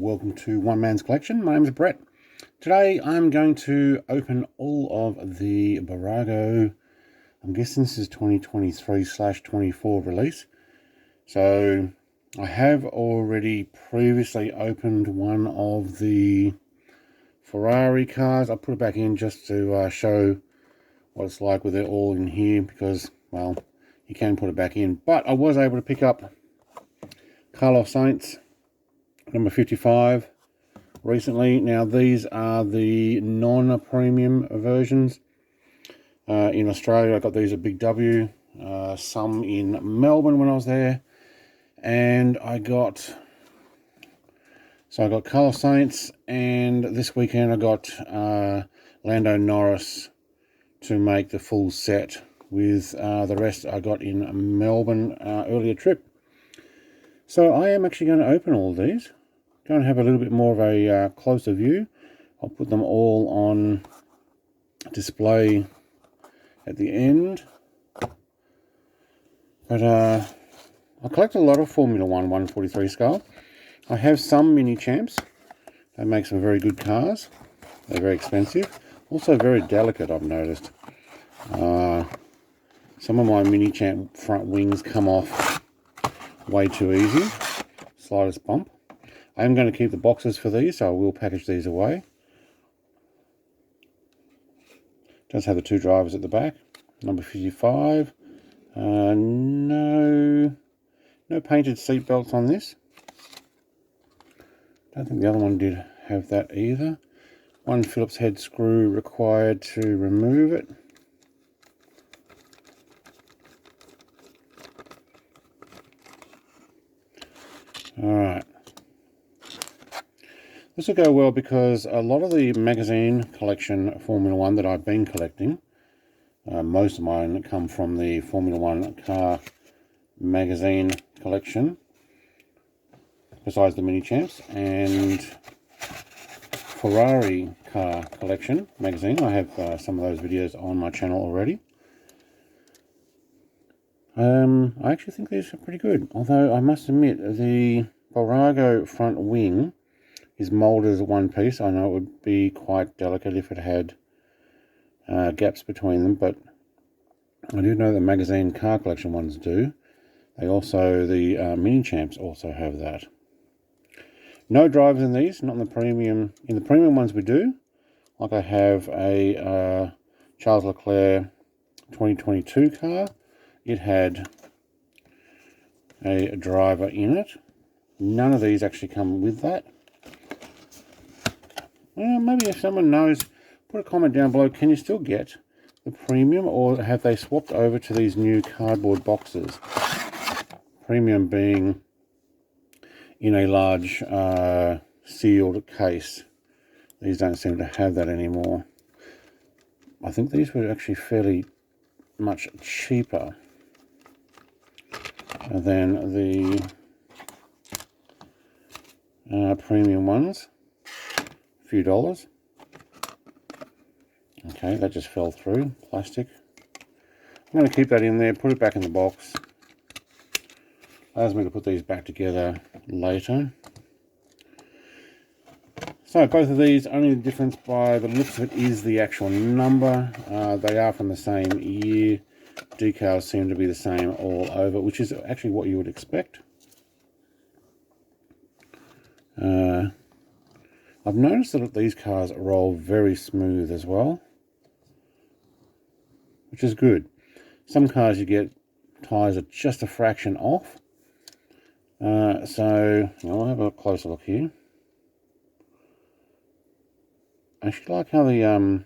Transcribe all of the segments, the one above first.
welcome to One Man's Collection. My name is Brett. Today I'm going to open all of the Bburago, I'm guessing this is 2023/24 release. So I have already previously opened one of the Ferrari cars. I put it back in just to show what it's like with it all in here because, well, you can put it back in. But I was able to pick up Carlos Sainz number 55 recently. Now these are the non-premium versions. In Australia I got these at Big W, some in Melbourne when I was there, and I got Carlos Sainz, and this weekend I got Lando Norris to make the full set with the rest I got in Melbourne earlier trip. So I am actually going to open all of these. Going to have a little bit more of a closer view. I'll put them all on display at the end. But I collect a lot of Formula 1 143 scale. I have some mini champs. They make some very good cars. They're very expensive. Also very delicate, I've noticed. Some of my mini champ front wings come off way too easy. Slightest bump. I am going to keep the boxes for these, so I will package these away. Does have the two drivers at the back. Number 55. No painted seat belts on this. Don't think the other one did have that either. One Phillips head screw required to remove it. Alright. This will go well because a lot of the magazine collection Formula 1 that I've been collecting, most of mine come from the Formula 1 car magazine collection, besides the mini champs, and Ferrari car collection magazine. I have some of those videos on my channel already. I actually think these are pretty good, although I must admit the Bburago front wing is molded as one piece. I know it would be quite delicate if it had gaps between them, but I do know the magazine car collection ones do. They also, the mini champs also have that. No drivers in these, not in the premium. In the premium ones we do. Like I have a Charles Leclerc 2022 car. It had a driver in it. None of these actually come with that. Well, maybe if someone knows, put a comment down below. Can you still get the premium, or have they swapped over to these new cardboard boxes? Premium being in a large sealed case. These don't seem to have that anymore. I think these were actually fairly much cheaper than the premium ones. A few dollars. Okay, that just fell through. Plastic. I'm going to keep that in there, put it back in the box. Allows me to put these back together later. So both of these, only the difference by the looks of it is the actual number. They are from the same year. Decals seem to be the same all over, which is actually what you would expect. I've noticed that these cars roll very smooth as well, which is good. Some cars you get tyres are just a fraction off. So I'll have a closer look here. I actually like how the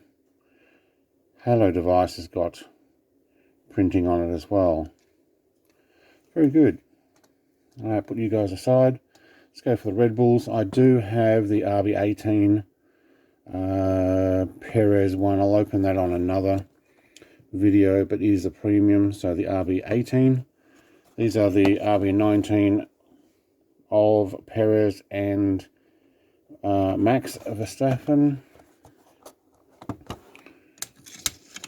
Halo device has got printing on it as well. Very good. Alright, put you guys aside. Let's go for the Red Bulls. I do have the RB18 Perez one. I'll open that on another video, but it is a premium, so the RB18. These are the RB19 of Perez and Max Verstappen.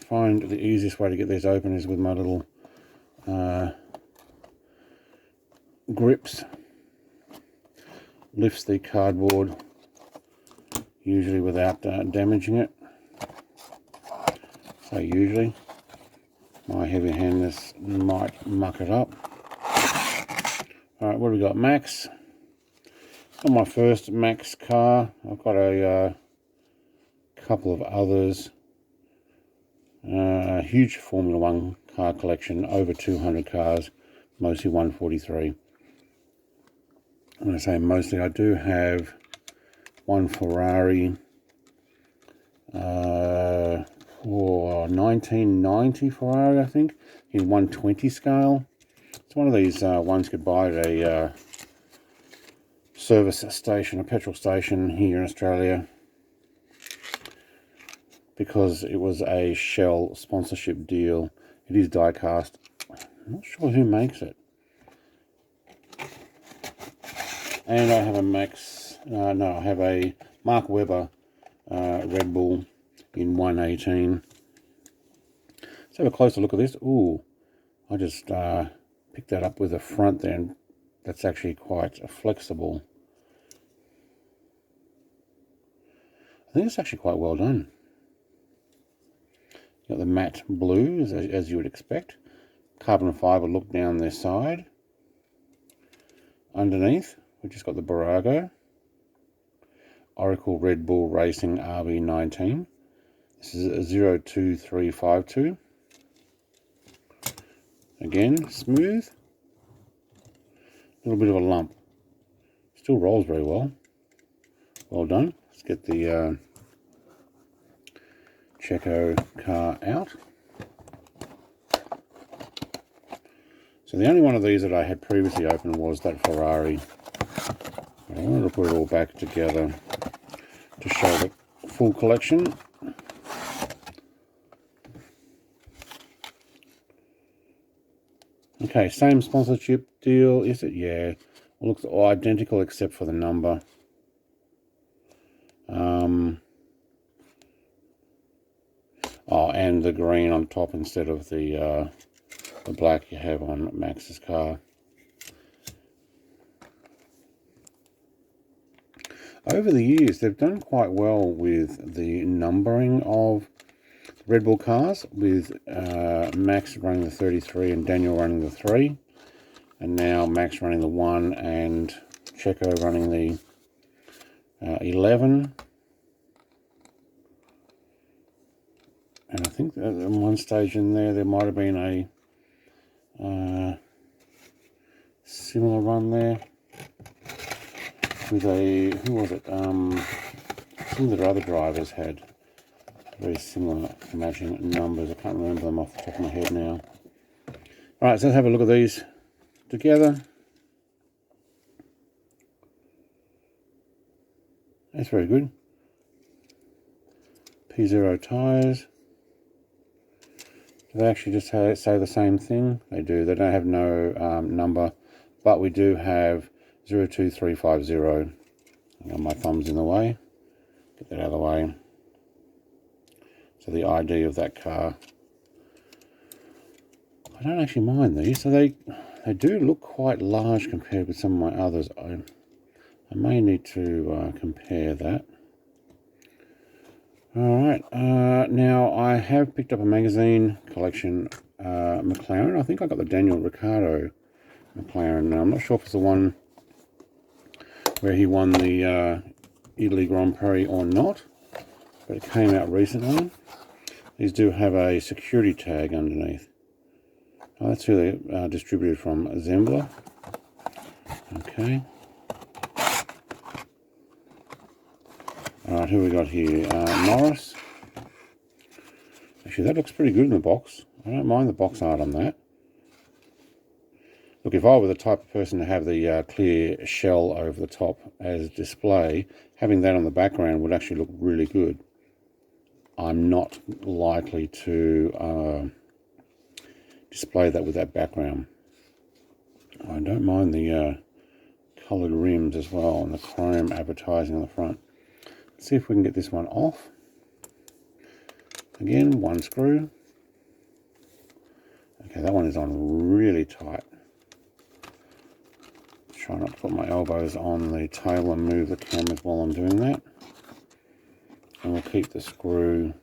Find the easiest way to get these open is with my little grips. lifts the cardboard, usually without damaging it. So usually, my heavy-handedness might muck it up. Alright, what have we got? Max. On my first Max car, I've got a couple of others. A huge Formula 1 car collection, over 200 cars, mostly 143. When I say mostly, I do have one Ferrari for 1990 Ferrari, I think, in 120 scale. It's one of these ones you could buy at a service station, a petrol station here in Australia, because it was a Shell sponsorship deal. It is die-cast. I'm not sure who makes it. And I have a I have a Mark Webber Red Bull in 118. Let's have a closer look at this. Ooh, I just picked that up with the front there, and that's actually quite flexible. I think it's actually quite well done. Got the matte blue, as you would expect. Carbon fibre look down their side. Underneath, we've just got the Bburago Oracle Red Bull Racing RB19. This is a 02352. Again, smooth. A little bit of a lump. Still rolls very well. Well done. Let's get the Checo car out. So the only one of these that I had previously opened was that Ferrari. I wanted to put it all back together to show the full collection. Okay, same sponsorship deal, is it? Yeah, it looks all identical except for the number. Oh, and the green on top instead of the black you have on Max's car. Over the years, they've done quite well with the numbering of Red Bull cars, with Max running the 33 and Daniel running the 3, and now Max running the 1 and Checo running the 11. And I think at one stage in there might have been a similar run there with a, who was it? Some of the other drivers had very similar matching numbers. I can't remember them off the top of my head now. Alright, so let's have a look at these together. That's very good. P0 tyres. Do they actually just say the same thing? They do. They don't have no number, but we do have 02350. I got my thumbs in the way. Get that out of the way. So the ID of that car. I don't actually mind these. So they do look quite large compared with some of my others. I may need to compare that. Alright, now I have picked up a magazine collection, McLaren. I think I got the Daniel Ricciardo McLaren. Now, I'm not sure if it's the one where he won the Italy Grand Prix or not, but it came out recently. These do have a security tag underneath. Oh, that's who they distributed from, Zembla. Okay. Alright, who we got here? Norris. Actually, that looks pretty good in the box. I don't mind the box art on that. Look, if I were the type of person to have the clear shell over the top as display, having that on the background would actually look really good. I'm not likely to display that with that background. I don't mind the coloured rims as well, and the chrome advertising on the front. Let's see if we can get this one off. Again, one screw. Okay, that one is on really tight. Try not to put my elbows on the table and move the cameras while I'm doing that. And we'll keep the screw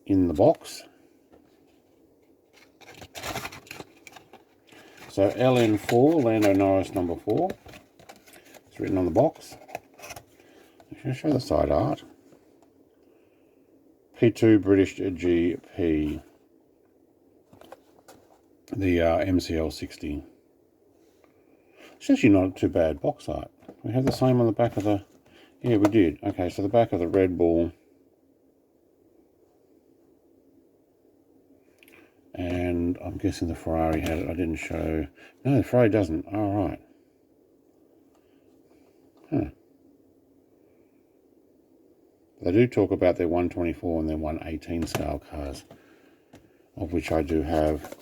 in the box. So LN4, Lando Norris number 4. It's written on the box. I'm going to show the side art. P2 British GP. The MCL 60. It's actually not too bad box art. We have the same on the back of the... Yeah, we did. Okay, so the back of the Red Bull. And I'm guessing the Ferrari had it. I didn't show... No, the Ferrari doesn't. All right. Huh. They do talk about their 124 and their 118 scale cars, of which I do have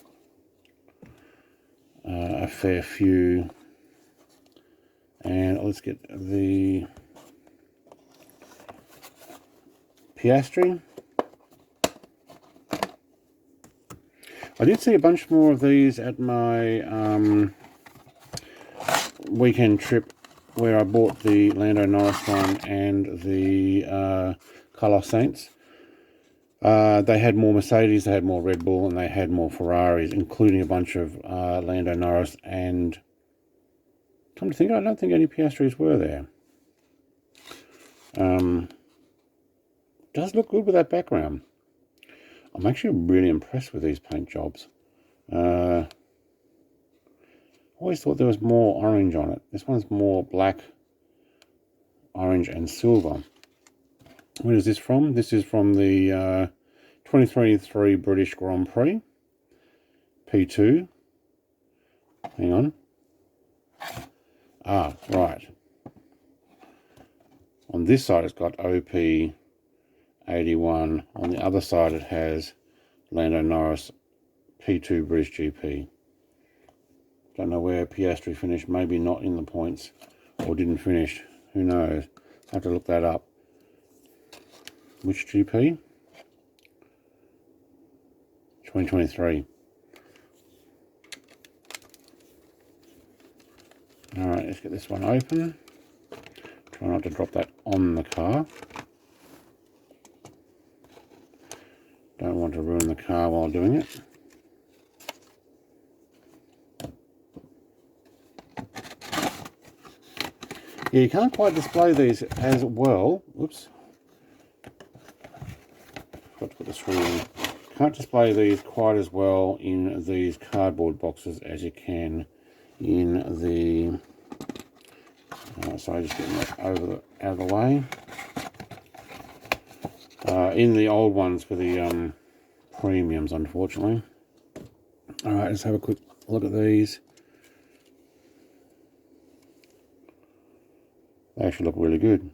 a fair few. And let's get the Piastri. I did see a bunch more of these at my weekend trip where I bought the Lando Norris one and the Carlos Sainz. They had more Mercedes, they had more Red Bull, and they had more Ferraris, including a bunch of Lando Norris. And come to think, I don't think any Piastris were there. Does look good with that background. I'm actually really impressed with these paint jobs. Always thought there was more orange on it. This one's more black, orange, and silver. Where is this from? This is from the 2023 British Grand Prix. P2. Hang on. Ah, right. On this side it's got OP 81. On the other side it has Lando Norris P2 British GP. Don't know where Piastri finished. Maybe not in the points or didn't finish. Who knows? I'll have to look that up. Which GP? 2023. Alright, let's get this one open. Try not to drop that on the car. Don't want to ruin the car while doing it. Yeah, you can't quite display these as well. Oops. Got to put the screw in. Can't display these quite as well in these cardboard boxes as you can in the... sorry, just getting that out of the way. In the old ones for the premiums, unfortunately. Alright, let's have a quick look at these. They actually look really good.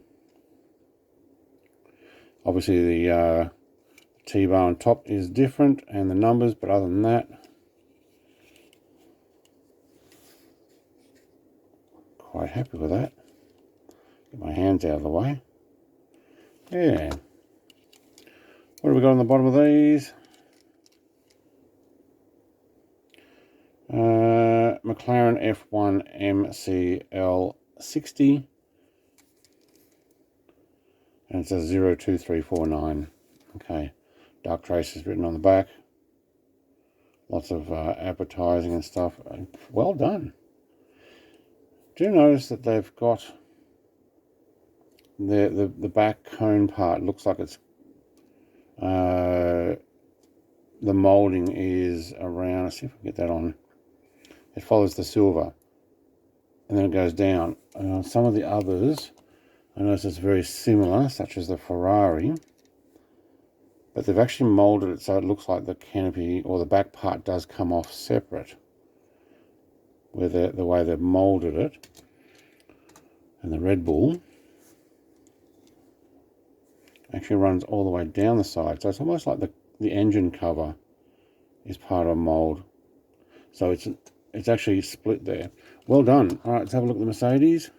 Obviously the T-bar on top is different and the numbers, but other than that, quite happy with that. Get my hands out of the way. Yeah. What have we got on the bottom of these? McLaren F1 MCL 60. And it says 02349. Okay. Dark Trace is written on the back. Lots of advertising and stuff. Well done. Do notice that they've got the back cone part. Looks like it's the molding is around. Let's see if we can get that on. It follows the silver, and then it goes down. Some of the others, I notice it's very similar, such as the Ferrari, but they've actually molded it so it looks like the canopy or the back part does come off separate, with the way they've molded it. And the Red Bull actually runs all the way down the side, so it's almost like the engine cover is part of a mold. So it's actually split there. Well done. All right, let's have a look at the Mercedes.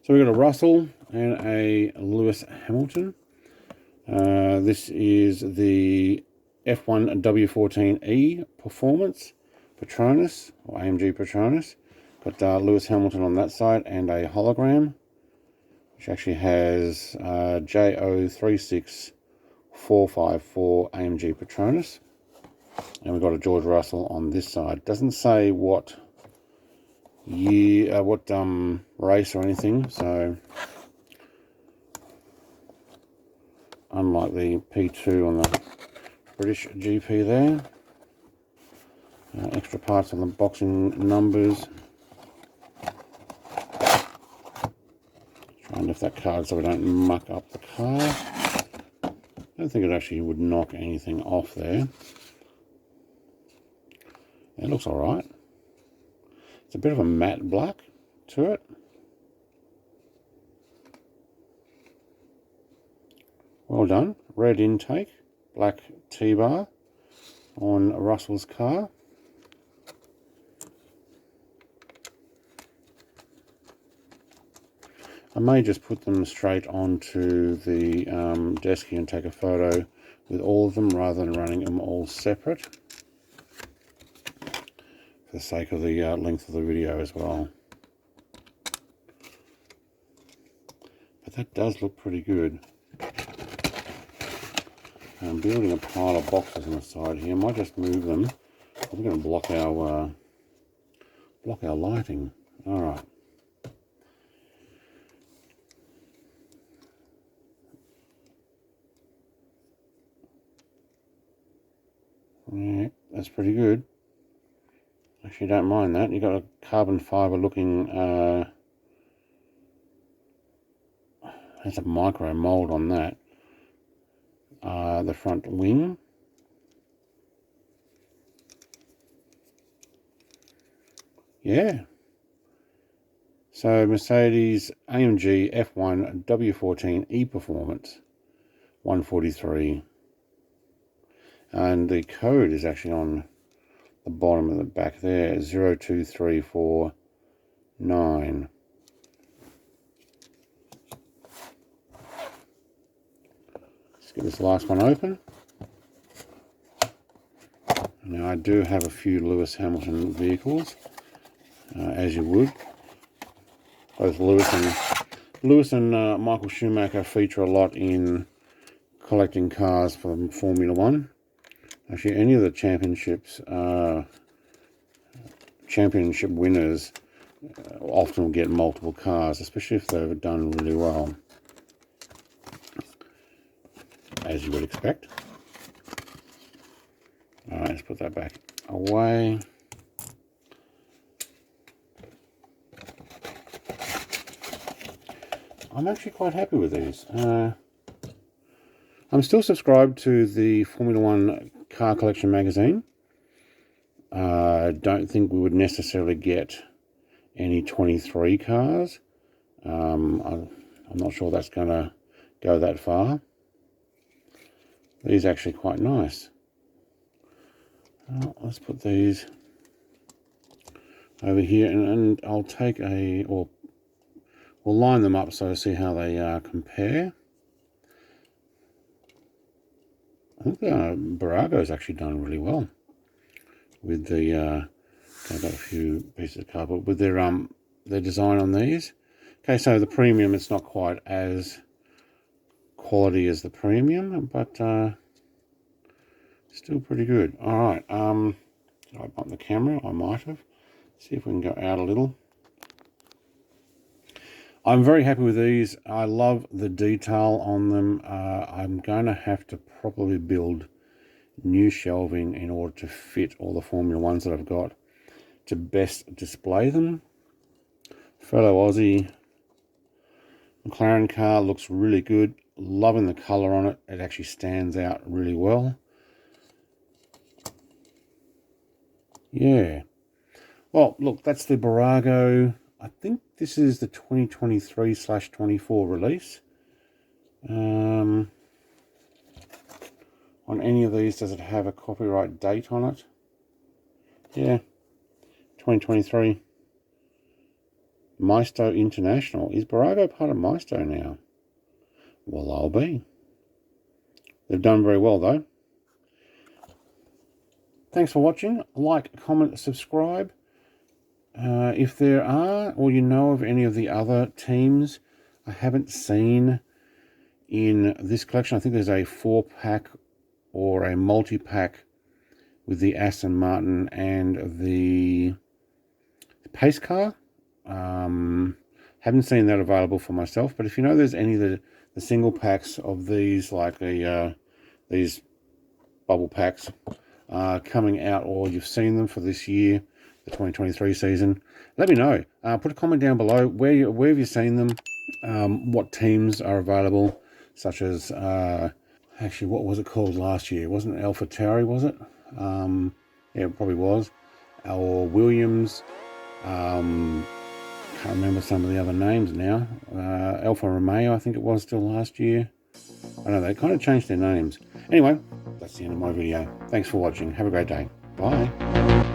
So we've got a Russell and a Lewis Hamilton. This is the F1 W14E Performance Patronus, or AMG Patronus. Got Lewis Hamilton on that side, and a hologram, which actually has JO36454 AMG Patronus. And we've got a George Russell on this side. Doesn't say what year, what race or anything, so unlike the P2 on the British GP there. Extra parts on the boxing numbers. Try and lift that card so we don't muck up the car. I don't think it actually would knock anything off there. It looks alright. It's a bit of a matte black to it. Well done. Red intake, black T-bar on Russell's car. I may just put them straight onto the desk here and take a photo with all of them rather than running them all separate, for the sake of the length of the video as well. But that does look pretty good. I'm building a pile of boxes on the side here. I might just move them. I'm going to block our lighting. All right. Yeah, that's pretty good. Actually, don't mind that. You've got a carbon fibre looking, there's a micro mould on that. The front wing. Yeah. So Mercedes AMG F1 W14 E-Performance 143. And the code is actually on the bottom of the back there, 02349. Let's get this last one open. Now I do have a few Lewis Hamilton vehicles, as you would. Both Lewis and Michael Schumacher feature a lot in collecting cars from Formula One. Actually, any of the championship winners often get multiple cars, especially if they've done really well, as you would expect. All right, let's put that back away. I'm actually quite happy with these. I'm still subscribed to the Formula One Car Collection magazine. I don't think we would necessarily get any 23 cars. I'm not sure that's going to go that far. These are actually quite nice. Let's put these over here, and I'll take we'll line them up so I see how they compare. I think Bburago's actually done really well with the. I've got a few pieces of cardboard with their design on these. Okay, so the premium, it's not quite as quality as the premium, but still pretty good. All right. Did I bump the camera? I might have. See if we can go out a little. I'm very happy with these. I love the detail on them. I'm going to have to probably build new shelving in order to fit all the Formula Ones that I've got to best display them. Fellow Aussie McLaren car looks really good. Loving the colour on it. It actually stands out really well. Yeah. Well, look, that's the Bburago. I think this is the 2023/24 release. On any of these, does it have a copyright date on it? Yeah, 2023. Maisto International. Is Bburago part of Maisto now? Well, I'll be. They've done very well, though. Thanks for watching. Like, comment, subscribe. If there are, or you know of any of the other teams I haven't seen in this collection, I think there's a 4-pack or a multi-pack with the Aston Martin and the pace car. Haven't seen that available for myself, but if you know there's any of the single packs of these, like these bubble packs coming out, or you've seen them for this year, the 2023 season, let me know. Put a comment down below. Where have you seen them? What teams are available, such as actually, what was it called last year? Wasn't it Alpha Tauri, was it? Yeah, it probably was. Or Williams. Can't remember some of the other names now. Alfa Romeo, I think it was still last year. I don't know, they kind of changed their names. Anyway, that's the end of my video. Thanks for watching. Have a great day. Bye.